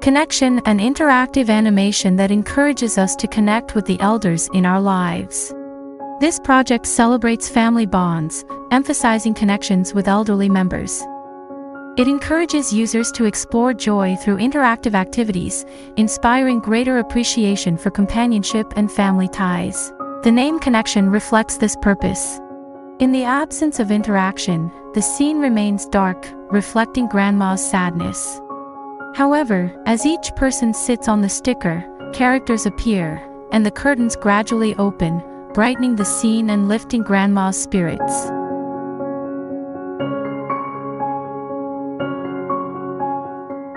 Connection, an interactive animation that encourages us to connect with the elders in our lives. This project celebrates family bonds, emphasizing connections with elderly members. It encourages users to explore joy through interactive activities, inspiring greater appreciation for companionship and family ties. The name Connection reflects this purpose. In the absence of interaction, the scene remains dark, reflecting Grandma's sadness. However, as each person sits on the sticker, characters appear, and the curtains gradually open, brightening the scene and lifting Grandma's spirits.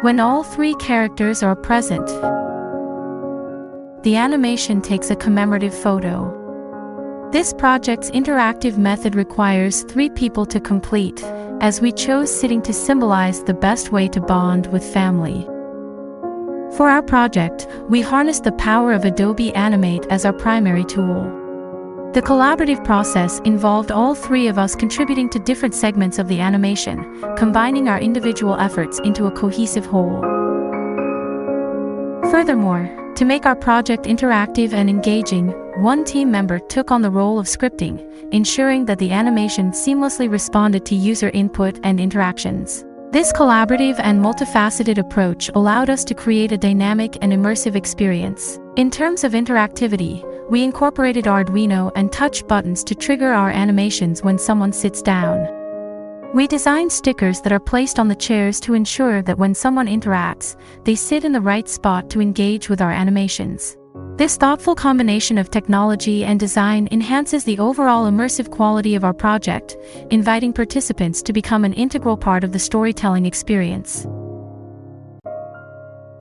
When all three characters are present, the animation takes a commemorative photo. This project's interactive method requires 3 people to complete, as we chose sitting to symbolize the best way to bond with family. For our project, we harnessed the power of Adobe Animate as our primary tool. The collaborative process involved all 3 of us contributing to different segments of the animation, combining our individual efforts into a cohesive whole. Furthermore, to make our project interactive and engaging, one team member took on the role of scripting, ensuring that the animation seamlessly responded to user input and interactions. This collaborative and multifaceted approach allowed us to create a dynamic and immersive experience. In terms of interactivity, we incorporated Arduino and touch buttons to trigger our animations when someone sits down. We designed stickers that are placed on the chairs to ensure that when someone interacts, they sit in the right spot to engage with our animations. This thoughtful combination of technology and design enhances the overall immersive quality of our project, inviting participants to become an integral part of the storytelling experience.